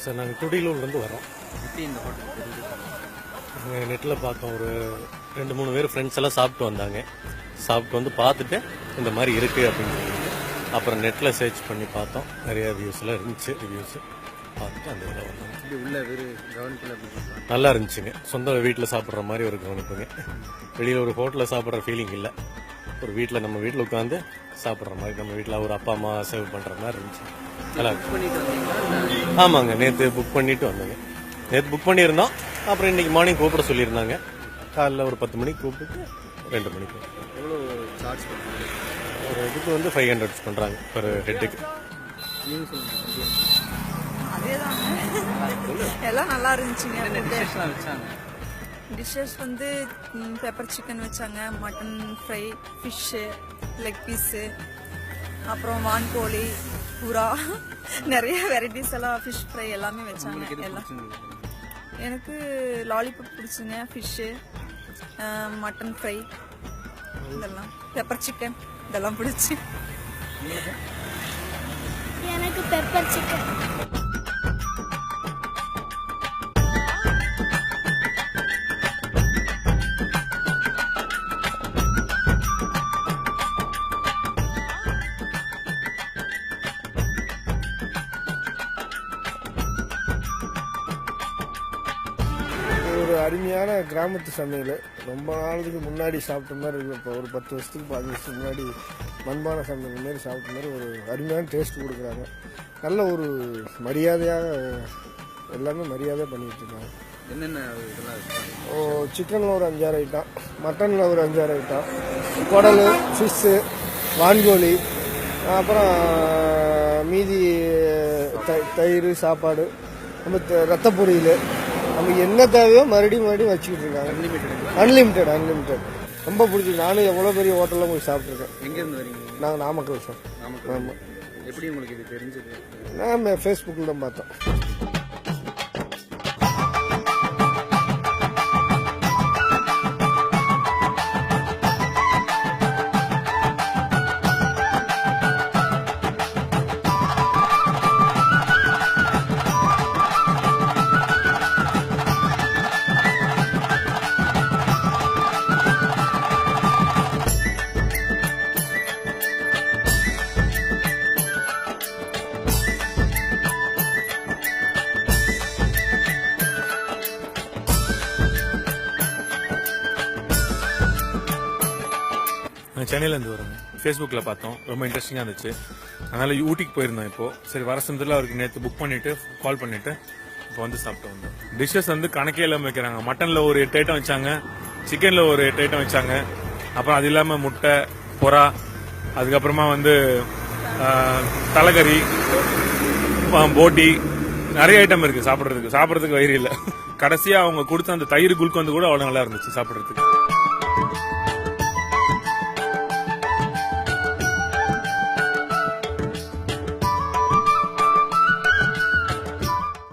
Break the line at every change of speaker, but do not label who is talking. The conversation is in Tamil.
சார் நாங்கள் துடியலூர்லேருந்து வரோம். நாங்கள் நெட்டில் பார்த்தோம், ஒரு 2-3 பேர் ஃப்ரெண்ட்ஸ் எல்லாம் சாப்பிட்டு வந்தாங்க. சாப்பிட்டு வந்து பார்த்துட்டு இந்த மாதிரி இருக்குது அப்படின்னு சொல்லிட்டு அப்புறம் நெட்டில் சர்ச் பண்ணி பார்த்தோம். நிறைய வியூஸ்லாம் இருந்துச்சு. ரிவ்யூஸு பார்த்துட்டு அந்த இதில் வந்தாங்க. நல்லா இருந்துச்சுங்க. சொந்த வீட்டில் சாப்பிட்ற மாதிரி ஒரு கவனிப்புங்க. வெளியில் ஒரு ஹோட்டலில் சாப்பிட்ற ஃபீலிங் இல்லை. ஒரு வீட்டில் நம்ம வீட்டில் உட்காந்து சாப்பிட்ற மாதிரி, நம்ம வீட்டில் ஒரு அப்பா அம்மா சர்வ் பண்ணுற மாதிரி இருந்துச்சு. நல்லா இருக்கு. ஆமாங்க, நேற்று புக் பண்ணிட்டு வந்தேங்க. நேற்று புக் பண்ணியிருந்தோம். அப்புறம் இன்னைக்கு மார்னிங் கூப்பிட சொல்லியிருந்தாங்க. காலைல ஒரு 10 மணிக்கு கூப்பிட்டு 2 மணிக்கு.
எவ்வளோ சார்ஜ் பண்ணுறாங்க?
ஒரு இதுக்கு வந்து 500 பண்ணுறாங்க பர் ஹெட்டுக்கு.
எல்லாம் நல்லா இருந்துச்சுங்க.
வச்சாங்க
டிஷ்ஷஸ் வந்து பெப்பர் சிக்கன் வச்சாங்க, mutton fry, fish, leg piece, அப்புறம் வான்கோழி, புறா, நிறைய வெரைட்டிஸ் எல்லாம் ஃபிஷ் ஃப்ரை எல்லாமே வச்சாங்க. எல்லாம் எனக்கு லாலிபாப் பிடிச்சுங்க, ஃபிஷ்ஷு, மட்டன் ஃப்ரை, இதெல்லாம் பெப்பர் சிக்கன் இதெல்லாம் பிடிச்சி.
எனக்கு பெப்பர் சிக்கன்.
ஒரு அருமையான கிராமத்து சமையல். ரொம்ப நாளுக்கு முன்னாடி சாப்பிட்ட மாதிரி இருக்குது. இப்போ ஒரு 10 வருஷத்துக்கு 15 வருஷத்துக்கு முன்னாடி மண்பான சமையல் மாரி சாப்பிட்ட மாதிரி ஒரு அருமையான டேஸ்ட் கொடுக்குறாங்க. நல்ல ஒரு மரியாதையாக எல்லாமே மரியாதையாக பண்ணிகிட்டு இருக்காங்க.
என்னென்ன இதெல்லாம்?
சிக்கனில் ஒரு 5-6 ஐட்டம், மட்டனில் ஒரு 5-6 ஐட்டம், குடல், ஃபிஷ்ஷு, வான்கோழி, அப்புறம் மீதி தயிர், சாப்பாடு, நம்ம ரத்த பொரியல், நம்ம என்ன தேவையோ மறுபடியும் வச்சுக்கிட்டு இருக்காங்க. அன்லிமிட்டெட். ரொம்ப பிடிச்சிருக்கு. நானும் எவ்வளோ பெரிய ஹோட்டலில் போய் சாப்பிட்ருக்கேன்.
எங்கேருந்து வரீங்க?
நாங்கள் நாமக்கல் சார்.
ஆமாம். எப்படி உங்களுக்கு இது தெரிஞ்சது?
நான் ஃபேஸ்புக்கில் தான் பார்த்தோம்.
சென்னையிலேருந்து வரோங்க.
ஃபேஸ்புக்கில் பார்த்தோம், ரொம்ப இன்ட்ரெஸ்டிங்காக இருந்துச்சு. அதனால ஊட்டிக்கு போயிருந்தோம். இப்போ சரி வர சமயத்தில் அவருக்கு நேற்று புக் பண்ணிட்டு கால் பண்ணிட்டு இப்போ வந்து சாப்பிட்டு வந்தோம். டிஷ்ஷஸ் வந்து கணக்கே இல்லாமல் வைக்கிறாங்க. மட்டனில் ஒரு 8 ஐட்டம் வச்சாங்க, சிக்கனில் ஒரு 8 ஐட்டம் வச்சாங்க, அப்புறம் அது இல்லாமல் முட்டை, புறா, அதுக்கப்புறமா வந்து தலைக்கறி, போட்டி, நிறைய ஐட்டம் இருக்கு சாப்பிட்றதுக்கு வயிறு இல்லை. கடைசியாக அவங்க கொடுத்த அந்த தயிர் குல்கந்து கூட அவ்வளோ நல்லா இருந்துச்சு சாப்பிட்றதுக்கு.